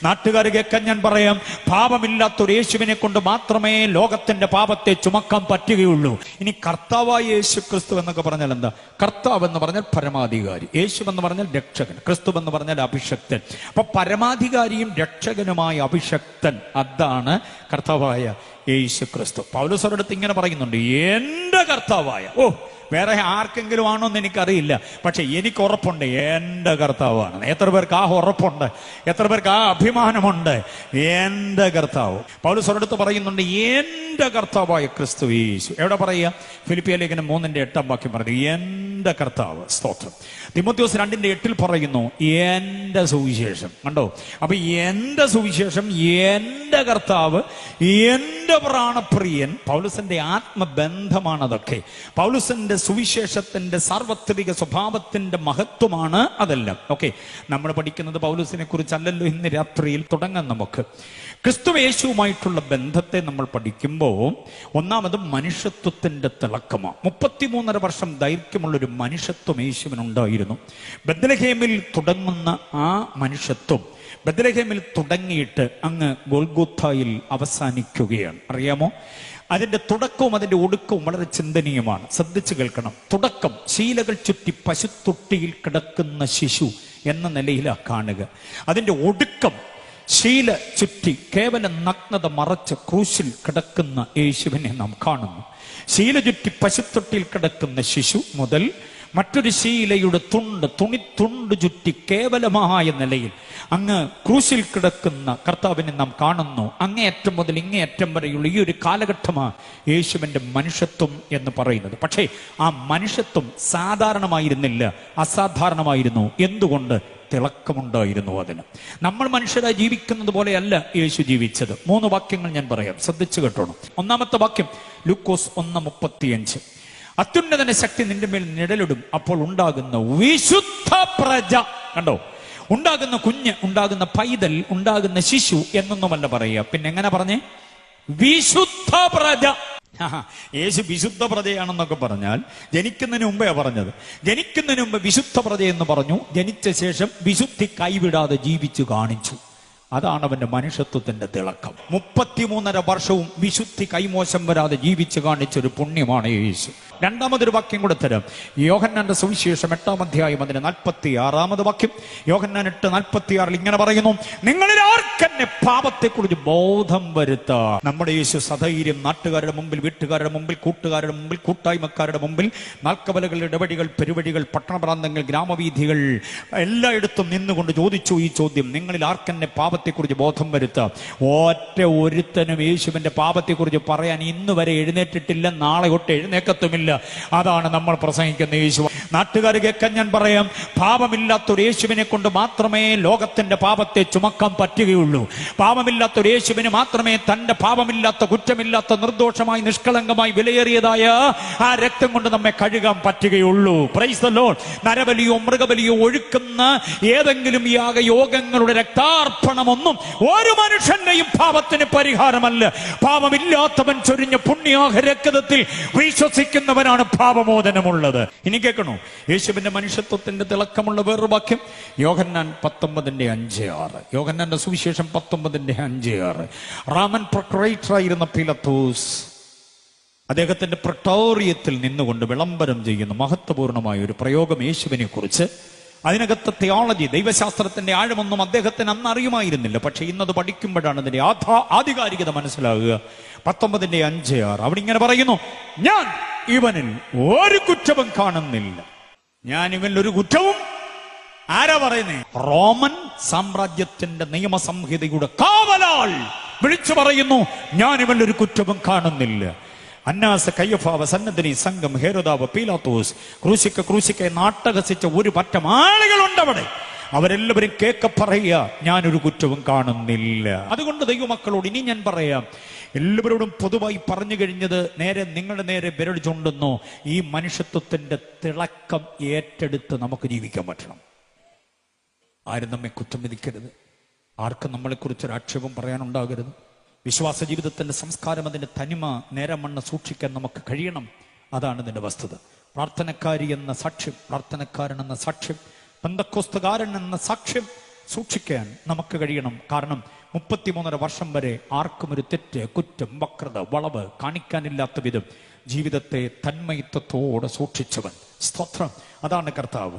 നാട്ടുകാർ കേൾക്കാൻ ഞാൻ പറയാം, പാപമില്ലാത്തൊരു യേശുവിനെ കൊണ്ട് മാത്രമേ ലോകത്തിന്റെ പാപത്തെ ചുമക്കാൻ പറ്റുകയുള്ളൂ. ഇനി കർത്താവായ യേശു ക്രിസ്തു എന്നൊക്കെ പറഞ്ഞാൽ എന്താ? കർത്താവ് എന്ന് പറഞ്ഞാൽ പരമാധികാരി, യേശു എന്ന് പറഞ്ഞാൽ രക്ഷകൻ, ക്രിസ്തു എന്ന് പറഞ്ഞാൽ അഭിഷക്തൻ. അപ്പൊ പരമാധികാരിയും രക്ഷകനുമായ അഭിഷക്തൻ, അതാണ് കർത്താവായ യേശു ക്രിസ്തു. പൗലോസ് അടുത്ത് ഇങ്ങനെ പറയുന്നുണ്ട്, എന്റെ കർത്താവായ, വേറെ ആർക്കെങ്കിലും ആണോ എന്ന് എനിക്കറിയില്ല, പക്ഷെ എനിക്ക് ഉറപ്പുണ്ട് എന്റെ കർത്താവാണ്. എത്ര പേർക്ക് ആ ഉറപ്പുണ്ട്? എത്ര പേർക്ക് ആ അഭിമാനമുണ്ട്? എന്റെ കർത്താവ്. പൗലോസ് അടുത്ത് പറയുന്നുണ്ട്, എന്റെ കർത്താവായ ക്രിസ്തു യേശു. എവിടെ പറയുക? ഫിലിപ്പിയ ലേഖനം 3:8 പറഞ്ഞു, എന്റെ കർത്താവ്. സ്തോത്രം. തിമോഥെയോസ് 2:8 പറയുന്നു, എന്റെ സുവിശേഷം. കണ്ടോ? അപ്പൊ എന്റെ സുവിശേഷം, എന്റെ കർത്താവ്, എന്റെ പ്രാണപ്രിയൻ. പൗലോസിന്റെ ആത്മബന്ധമാണ് അതൊക്കെ. പൗലോസിന്റെ സുവിശേഷത്തിന്റെ സാർവത്രിക സ്വഭാവത്തിന്റെ മഹത്വമാണ് അതെല്ലാം. ഓക്കെ, നമ്മൾ പഠിക്കുന്നത് പൗലോസിനെ കുറിച്ചല്ലല്ലോ ഇന്ന് രാത്രിയിൽ. തുടങ്ങാൻ നമുക്ക് ക്രിസ്തു യേശുവുമായിട്ടുള്ള ബന്ധത്തെ നമ്മൾ പഠിക്കുമ്പോൾ ഒന്നാമത് മനുഷ്യത്വത്തിന്റെ തിളക്കമാണ്. 33.5 വർഷം ദൈർഘ്യമുള്ളൊരു മനുഷ്യത്വം യേശുവിനുണ്ടായിരുന്നു. ബത്ലഹേമിൽ തുടങ്ങുന്ന ആ മനുഷ്യത്വം ബത്ലഹേമിൽ തുടങ്ങിയിട്ട് അങ്ങ് ഗൊൽഗോഥായിൽ അവസാനിക്കുകയാണ്. അറിയാമോ? അതിന്റെ തുടക്കവും അതിന്റെ ഒടുക്കവും വളരെ ചിന്തനീയമാണ്. ശ്രദ്ധിച്ചു കേൾക്കണം. തുടക്കം ശീലകൾ ചുറ്റി പശുത്തൊട്ടിയിൽ കിടക്കുന്ന ശിശു എന്ന നിലയിലാണ് കാണുക. അതിന്റെ ഒടുക്കം ശീല ചുറ്റി കേവലം നഗ്നത മറച്ച് ക്രൂശിൽ കിടക്കുന്ന യേശുവിനെ നാം കാണുന്നു. ശീല ചുറ്റി പശുത്തൊട്ടിയിൽ കിടക്കുന്ന ശിശു മുതൽ മറ്റൊരു ശീലയുടെ തുണിത്തുണ്ട് ചുറ്റി കേവലമായ നിലയിൽ അങ്ങ് ക്രൂശിൽ കിടക്കുന്ന കർത്താവിനെ നാം കാണുന്നു. അങ്ങേയറ്റം മുതൽ ഇങ്ങേയറ്റം വരെയുള്ള ഈ ഒരു കാലഘട്ടമാണ് യേശുവിന്റെ മനുഷ്യത്വം എന്ന് പറയുന്നത്. പക്ഷേ ആ മനുഷ്യത്വം സാധാരണമായിരുന്നില്ല, അസാധാരണമായിരുന്നു. എന്തുകൊണ്ട്? തിളക്കമുണ്ടായിരുന്നു അതിന്. നമ്മൾ മനുഷ്യരായി ജീവിക്കുന്നത് പോലെയല്ല യേശു ജീവിച്ചത്. 3 വാക്യങ്ങൾ ഞാൻ പറയാം, ശ്രദ്ധിച്ചു കേട്ടോണം. ഒന്നാമത്തെ വാക്യം ലൂക്കോസ് 1:35. അത്യുന്നതന്റെ ശക്തി നിന്റെ മേൽ നിഴലിടും, അപ്പോൾ ഉണ്ടാകുന്ന വിശുദ്ധ പ്രജ. കണ്ടോ? ഉണ്ടാകുന്ന കുഞ്ഞ്, ഉണ്ടാകുന്ന പൈതൽ, ഉണ്ടാകുന്ന ശിശു എന്നൊന്നുമല്ല പറയുക. പിന്നെ എങ്ങനെ പറഞ്ഞേ? വിശുദ്ധ പ്രജ. യേശു വിശുദ്ധ പ്രജയാണെന്നൊക്കെ പറഞ്ഞാൽ ജനിക്കുന്നതിന് മുമ്പേ പറഞ്ഞത്. ജനിക്കുന്നതിന് മുമ്പ് വിശുദ്ധ പ്രജ എന്ന് പറഞ്ഞു. ജനിച്ച ശേഷം വിശുദ്ധി കൈവിടാതെ ജീവിച്ചു കാണിച്ചു. അതാണ് അവന്റെ മനുഷ്യത്വത്തിന്റെ തിളക്കം. 33.5 വർഷവും വിശുദ്ധി കൈമോശം വരാതെ ജീവിച്ചു കാണിച്ചൊരു പുണ്യമാണ് യേശു. രണ്ടാമതൊരു വാക്യം കൂടെ തരാം. യോഹന്നാന്റെ സുവിശേഷം 8-ാം അധ്യായം അതിന്റെ 46-ാമത് വാക്യം. യോഹന്നാൻ 8:46 ഇങ്ങനെ പറയുന്നു, നിങ്ങളിൽ ആർക്കെന്നെ പാപത്തെക്കുറിച്ച് ബോധം വരുത്താം. നമ്മുടെ യേശു സധൈര്യം നാട്ടുകാരുടെ മുമ്പിൽ, വീട്ടുകാരുടെ മുമ്പിൽ, കൂട്ടുകാരുടെ മുമ്പിൽ, കൂട്ടായ്മക്കാരുടെ മുമ്പിൽ, നാൽക്കവലകൾ, ഇടവഴികൾ, പെരുവഴികൾ, പട്ടണപ്രാന്തങ്ങൾ, ഗ്രാമവീഥികൾ എല്ലായിടത്തും നിന്നുകൊണ്ട് ചോദിച്ചു ഈ ചോദ്യം, നിങ്ങളിൽ ആർക്കെന്നെ പാപത്തെക്കുറിച്ച് ബോധം വരുത്താം. ഒറ്റ ഒരുത്തനും യേശുവിന്റെ പാപത്തെക്കുറിച്ച് പറയാൻ ഇന്ന് വരെ എഴുന്നേറ്റിട്ടില്ല, നാളെ തൊട്ട് എഴുന്നേക്കത്തുമില്ല. അതാണ് നമ്മൾ പ്രസംഗിക്കുന്ന യേശു. നാട്ടുകാർ കേൾക്കാൻ ഞാൻ പറയാം, പാപമില്ലാത്തൊരു യേശുവിനെ കൊണ്ട് മാത്രമേ ലോകത്തിന്റെ പാപത്തെ ചുമക്കാൻ പറ്റുകയുള്ളൂ. പാപമില്ലാത്തൊരു യേശുവിന് മാത്രമേ തന്റെ പാപമില്ലാത്ത, കുറ്റമില്ലാത്ത, നിർദോഷമായി, നിഷ്കളങ്കമായി, വിലയേറിയതായ ആ രക്തം കൊണ്ട് നമ്മെ കഴുകാൻ പറ്റുകയുള്ളൂ. Praise the Lord. നരബലിയോ മൃഗബലിയോ ഒഴുക്കുന്ന ഏതെങ്കിലും യാഗയോഗങ്ങളുടെ രക്താർപ്പണമൊന്നും ഒരു മനുഷ്യന്റെയും പാപത്തിന് പരിഹാരമല്ല. പാപമില്ലാത്തവൻ ചൊരിഞ്ഞ പുണ്യാഹ രക്തത്തിൽ വിശ്വസിക്കുന്നവനാണ് പാപമോചനമുള്ളത്. ഇനി കേൾക്കണോ? യേശുവിന്റെ മനുഷ്യത്വത്തിന്റെ തിളക്കമുള്ള വേറൊരു വാക്യം യോഹന്നാൻ 19:5-6. യോഹന്നാന്റെ സുവിശേഷം 19:5-6. റോമൻ പ്രൊക്രേറ്റർ ആയിരുന്ന പീലാത്തോസ് അദ്ദേഹത്തിന്റെ പ്രട്ടോറിയത്തിൽ നിന്നുകൊണ്ട് വിളംബരം ചെയ്യുന്ന മഹത്വപൂർണമായ ഒരു പ്രയോഗം യേശുവിനെ കുറിച്ച്. അതിനകത്ത് തിയോളജി, ദൈവശാസ്ത്രത്തിന്റെ ആഴമൊന്നും അദ്ദേഹത്തിന് അന്ന് അറിയുമായിരുന്നില്ല. പക്ഷെ ഇന്നത് പഠിക്കുമ്പോഴാണ് അതിന്റെ ആധികാരികത മനസ്സിലാകുക. 19:5-6 അവിടെ ഇങ്ങനെ പറയുന്നു, ഞാൻ ഇവനിൽ ഒരു കുറ്റവും കാണുന്നില്ല. ഞാൻ ഇവനിൽ ഒരു കുറ്റവും, ആരാ പറയുന്നേ? റോമൻ സാമ്രാജ്യത്തിന്റെ നിയമസംഹിതയുടെ കാവലാൾ വിളിച്ചു പറയുന്നു, ഞാൻ ഇവനിൽ ഒരു കുറ്റവും കാണുന്നില്ല. അന്നാസ്, കയ്യഫാവ്, സന്നദ്ധനി, സംഘം, ഹേരോദാവ്, പീലാത്തോസ്, ക്രൂശിക്ക നാട്ടഹസിച്ച ഒരു പറ്റം ആളുകളുണ്ട് അവിടെ. അവരെല്ലാവരും കേൾക്ക പറയുക, ഞാനൊരു കുറ്റവും കാണുന്നില്ല. അതുകൊണ്ട് ദൈവമക്കളോട് ഇനി ഞാൻ പറയാം, എല്ലാവരോടും പൊതുവായി പറഞ്ഞു കഴിഞ്ഞത്, നേരെ നിങ്ങളുടെ നേരെ വിരൽ ചൂണ്ടുന്നു. ഈ മനുഷ്യത്വത്തിന്റെ തിളക്കം ഏറ്റെടുത്ത് നമുക്ക് ജീവിക്കാൻ പറ്റണം. ആരും നമ്മെ കുറ്റം വിധിക്കരുത്. ആർക്കും നമ്മളെക്കുറിച്ചൊരു ആക്ഷേപം പറയാനുണ്ടാകരുത്. വിശ്വാസ ജീവിതത്തിന്റെ സംസ്കാരം, അതിന്റെ തനിമ, നേരമണ്ണ് സൂക്ഷിക്കാൻ നമുക്ക് കഴിയണം. അതാണ് ഇതിന്റെ വസ്തുത. പ്രാർത്ഥനക്കാരി എന്ന സാക്ഷ്യം, പ്രാർത്ഥനക്കാരൻ എന്ന സാക്ഷ്യം, പെന്തക്കോസ്തുകാരൻ എന്ന സാക്ഷ്യം, സൂക്ഷിക്കാൻ നമുക്ക് കഴിയണം. കാരണം 33.5 വർഷം വരെ ആർക്കും ഒരു തെറ്റ്, കുറ്റം, വക്രത, വളവ് കാണിക്കാനില്ലാത്ത വിധം ജീവിതത്തെ തന്മയത്വത്തോടെ സൂക്ഷിച്ചവൻ. സ്തോത്രം. അതാണ് കർത്താവ്.